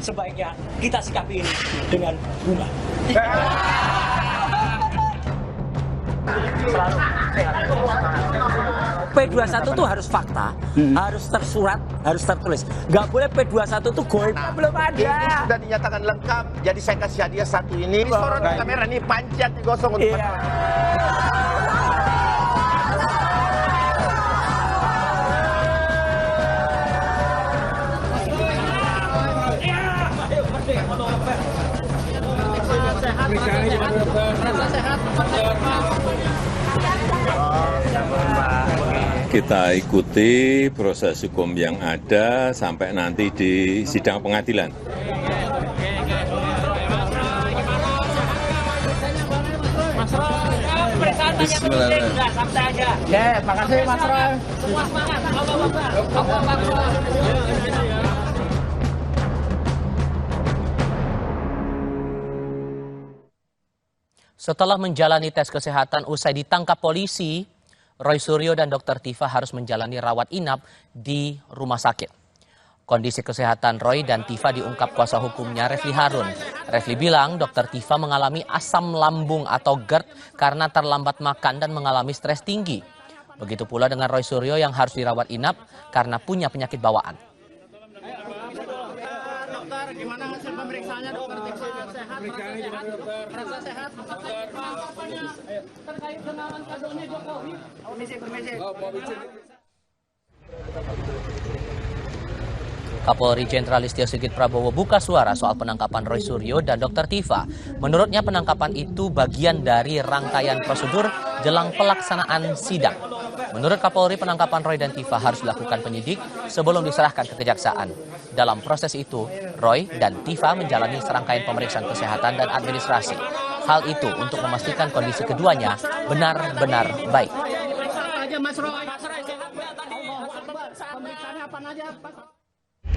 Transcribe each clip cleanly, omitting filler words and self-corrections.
sebaiknya kita sikapi ini dengan bunga. Selalu sehat. P21 itu harus fakta, harus tersurat, harus tertulis. Nggak boleh P21 itu goib, belum ada. Ini sudah dinyatakan lengkap, jadi saya kasih hadiah satu ini. Sorot kamera ini panjang digosong untuk Kita ikuti proses hukum yang ada sampai nanti di sidang pengadilan. Ya, makasih Mas Roy. Setelah menjalani tes kesehatan usai ditangkap polisi, Roy Suryo dan Dr. Tifa harus menjalani rawat inap di rumah sakit. Kondisi kesehatan Roy dan Tifa diungkap kuasa hukumnya Refli Harun. Refli bilang Dr. Tifa mengalami asam lambung atau GERD karena terlambat makan dan mengalami stres tinggi. Begitu pula dengan Roy Suryo yang harus dirawat inap karena punya penyakit bawaan. Dokter, gimana hasil pemeriksaannya dokter Tifa? Sehat? Merasa sehat? Terkait dengan kadonya Jokowi. Permisi. Kapolri Jenderal Listio Sigit Prabowo buka suara soal penangkapan Roy Suryo dan Dr. Tifa. Menurutnya penangkapan itu bagian dari rangkaian prosedur jelang pelaksanaan sidang. Menurut Kapolri, penangkapan Roy dan Tifa harus dilakukan penyidik sebelum diserahkan ke kejaksaan. Dalam proses itu, Roy dan Tifa menjalani serangkaian pemeriksaan kesehatan dan administrasi. Hal itu untuk memastikan kondisi keduanya benar-benar baik.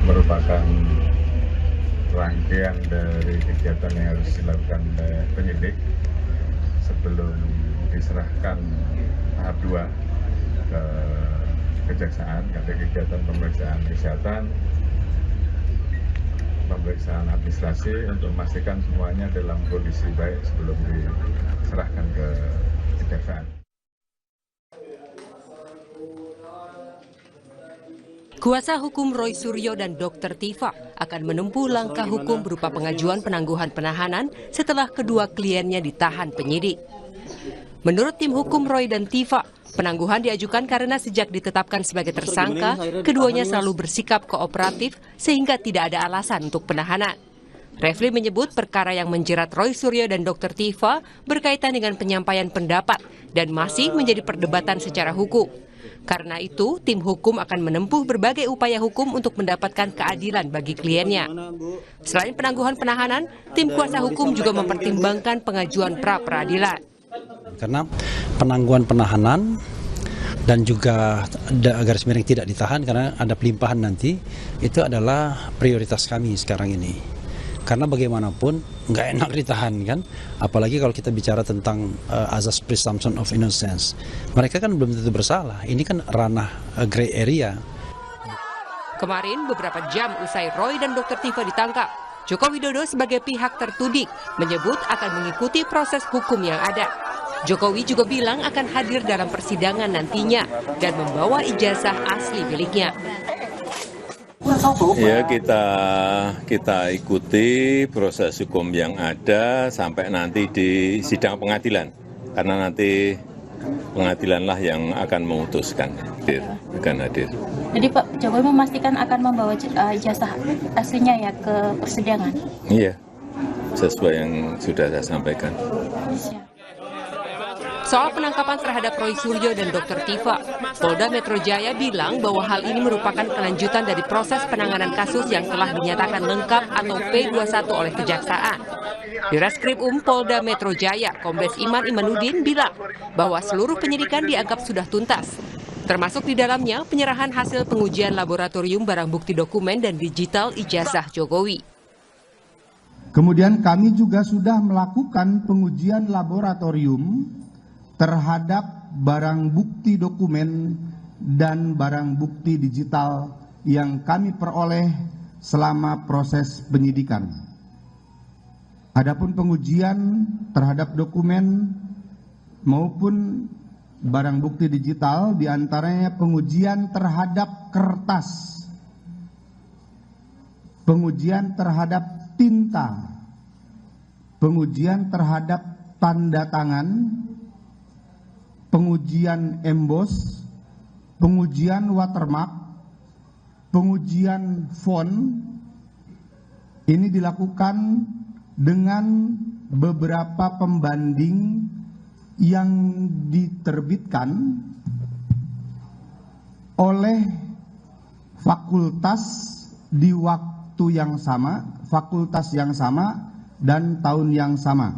Merupakan rangkaian dari kegiatan yang harus dilakukan oleh penyidik sebelum diserahkan tahap 2 ke kejaksaan. Ada kegiatan pemeriksaan kesehatan, pemeriksaan administrasi untuk memastikan semuanya dalam kondisi baik sebelum diserahkan ke kejaksaan. Kuasa hukum Roy Suryo dan Dr. Tifa akan menempuh langkah hukum berupa pengajuan penangguhan penahanan setelah kedua kliennya ditahan penyidik. Menurut tim hukum Roy dan Tifa, penangguhan diajukan karena sejak ditetapkan sebagai tersangka, keduanya selalu bersikap kooperatif sehingga tidak ada alasan untuk penahanan. Refli menyebut perkara yang menjerat Roy Suryo dan Dr. Tifa berkaitan dengan penyampaian pendapat dan masih menjadi perdebatan secara hukum. Karena itu, tim hukum akan menempuh berbagai upaya hukum untuk mendapatkan keadilan bagi kliennya. Selain penangguhan penahanan, tim kuasa hukum juga mempertimbangkan pengajuan pra-peradilan. Karena penangguhan penahanan dan juga garis miring tidak ditahan karena ada pelimpahan nanti, itu adalah prioritas kami sekarang ini. Karena bagaimanapun nggak enak ditahan kan, apalagi kalau kita bicara tentang azas presumption of innocence. Mereka kan belum tentu bersalah, ini kan ranah gray area. Kemarin beberapa jam usai Roy dan Dr. Tifa ditangkap, Joko Widodo sebagai pihak tertuding menyebut akan mengikuti proses hukum yang ada. Jokowi juga bilang akan hadir dalam persidangan nantinya dan membawa ijazah asli miliknya. Ya, kita ikuti proses hukum yang ada sampai nanti di sidang pengadilan. Karena nanti pengadilanlah yang akan memutuskan akan hadir. Jadi Pak Jokowi memastikan akan membawa ijazah aslinya ya ke persidangan? Iya, sesuai yang sudah saya sampaikan. Soal penangkapan terhadap Roy Suryo dan Dr. Tifa, Polda Metro Jaya bilang bahwa hal ini merupakan kelanjutan dari proses penanganan kasus yang telah dinyatakan lengkap atau P21 oleh Kejaksaan. Di Reskrim Polda Metro Jaya, Kombes Iman Imanuddin bilang bahwa seluruh penyidikan dianggap sudah tuntas. Termasuk di dalamnya penyerahan hasil pengujian laboratorium barang bukti dokumen dan digital ijazah Jokowi. Kemudian kami juga sudah melakukan pengujian laboratorium terhadap barang bukti dokumen dan barang bukti digital yang kami peroleh selama proses penyidikan. Adapun pengujian terhadap dokumen maupun barang bukti digital, diantaranya pengujian terhadap kertas, pengujian terhadap tinta, pengujian terhadap tanda tangan, pengujian emboss, pengujian watermark, pengujian font. Ini dilakukan dengan beberapa pembanding yang diterbitkan oleh fakultas di waktu yang sama, fakultas yang sama, dan tahun yang sama.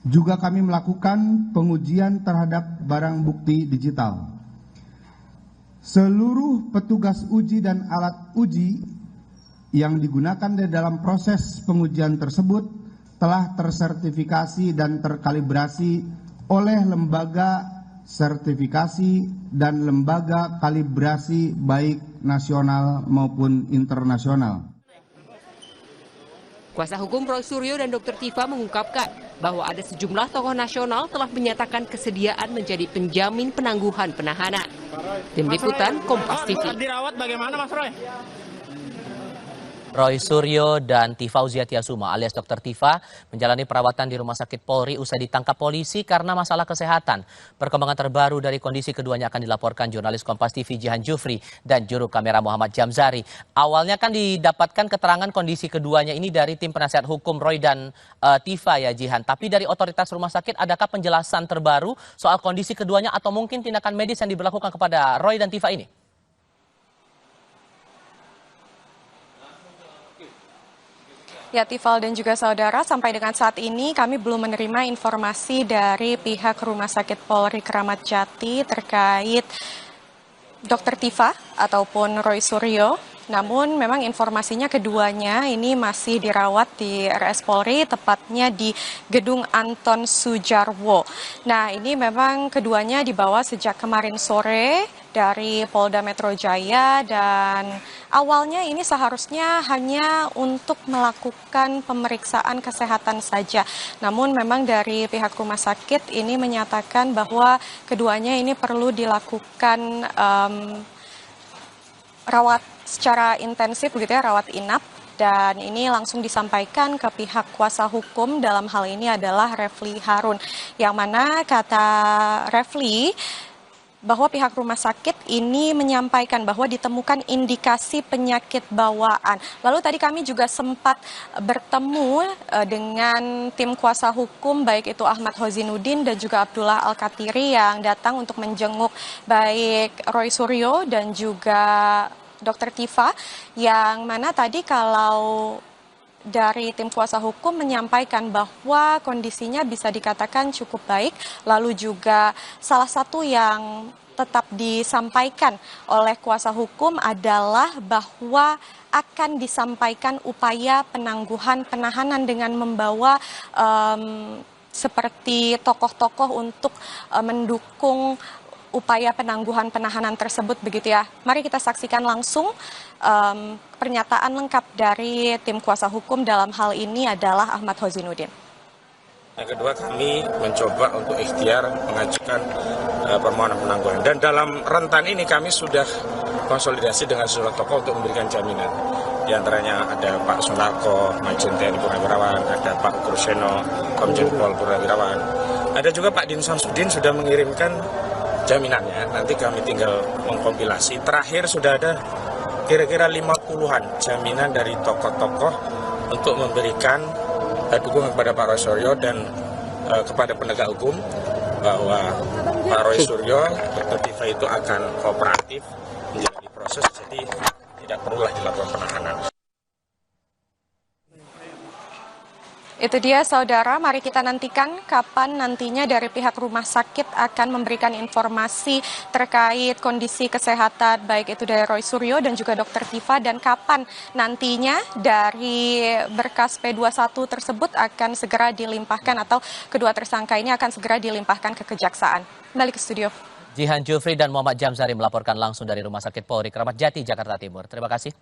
Juga kami melakukan pengujian terhadap barang bukti digital. Seluruh petugas uji dan alat uji yang digunakan di dalam proses pengujian tersebut telah tersertifikasi dan terkalibrasi oleh lembaga sertifikasi dan lembaga kalibrasi baik nasional maupun internasional. Kuasa hukum Roy Suryo dan Dr. Tifa mengungkapkan bahwa ada sejumlah tokoh nasional telah menyatakan kesediaan menjadi penjamin penangguhan penahanan. Tim Liputan Kompas TV. Dirawat bagaimana Mas Roy? Roy Suryo dan Tifa Uziatiasuma alias Dr. Tifa menjalani perawatan di Rumah Sakit Polri usai ditangkap polisi karena masalah kesehatan. Perkembangan terbaru dari kondisi keduanya akan dilaporkan jurnalis Kompas TV Jihan Jufri dan juru kamera Muhammad Jamzari. Awalnya kan didapatkan keterangan kondisi keduanya ini dari tim penasihat hukum Roy dan Tifa ya Jihan. Tapi dari otoritas rumah sakit adakah penjelasan terbaru soal kondisi keduanya atau mungkin tindakan medis yang diberlakukan kepada Roy dan Tifa ini? Ya, Tifal dan juga saudara, sampai dengan saat ini kami belum menerima informasi dari pihak Rumah Sakit Polri Kramat Jati terkait Dr. Tifa ataupun Roy Suryo. Namun memang informasinya keduanya ini masih dirawat di RS Polri, tepatnya di Gedung Anton Sujarwo. Nah, ini memang keduanya dibawa sejak kemarin sore dari Polda Metro Jaya dan awalnya ini seharusnya hanya untuk melakukan pemeriksaan kesehatan saja. Namun memang dari pihak rumah sakit ini menyatakan bahwa keduanya ini perlu dilakukan rawat secara intensif begitu ya, rawat inap, dan ini langsung disampaikan ke pihak kuasa hukum dalam hal ini adalah Refli Harun, yang mana kata Refli bahwa pihak rumah sakit ini menyampaikan bahwa ditemukan indikasi penyakit bawaan. Lalu tadi kami juga sempat bertemu dengan tim kuasa hukum baik itu Ahmad Hozinuddin dan juga Abdullah Al-Katiri yang datang untuk menjenguk baik Roy Suryo dan juga Dr. Tifa, yang mana tadi kalau dari tim kuasa hukum menyampaikan bahwa kondisinya bisa dikatakan cukup baik, lalu juga salah satu yang tetap disampaikan oleh kuasa hukum adalah bahwa akan disampaikan upaya penangguhan penahanan dengan membawa seperti tokoh-tokoh untuk mendukung upaya penangguhan penahanan tersebut begitu ya. Mari kita saksikan langsung pernyataan lengkap dari tim kuasa hukum dalam hal ini adalah Ahmad Hozinuddin. Yang kedua, kami mencoba untuk ikhtiar mengajukan permohonan penangguhan. Dan dalam rentan ini kami sudah konsolidasi dengan sejumlah tokoh untuk memberikan jaminan. Di antaranya ada Pak Sunarko, Majen TNI Purnawirawan, ada Pak Kurseno, Komjen Pol Purnawirawan. Ada juga Pak Din Samsudin sudah mengirimkan jaminannya, nanti kami tinggal mengkompilasi. Terakhir sudah ada kira-kira 50-an jaminan dari tokoh-tokoh untuk memberikan dukungan kepada Pak Roy Suryo dan kepada penegak hukum bahwa Pak Roy Suryo, Dr. Tifa itu akan kooperatif menjalani proses, jadi tidak perlulah dilakukan penahanan. Itu dia saudara, mari kita nantikan kapan nantinya dari pihak rumah sakit akan memberikan informasi terkait kondisi kesehatan baik itu dari Roy Suryo dan juga Dr. Tifa, dan kapan nantinya dari berkas P21 tersebut akan segera dilimpahkan atau kedua tersangka ini akan segera dilimpahkan ke kejaksaan. Balik ke studio. Jihan Jufri dan Muhammad Jamzari melaporkan langsung dari Rumah Sakit Polri Kramat Jati, Jakarta Timur. Terima kasih.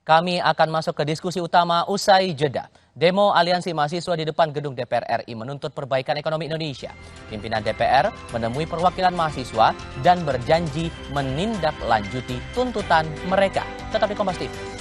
Kami akan masuk ke diskusi utama usai jeda. Demo Aliansi Mahasiswa di depan gedung DPR RI menuntut perbaikan ekonomi Indonesia. Pimpinan DPR menemui perwakilan mahasiswa dan berjanji menindaklanjuti tuntutan mereka. Tetap di Kompas TV.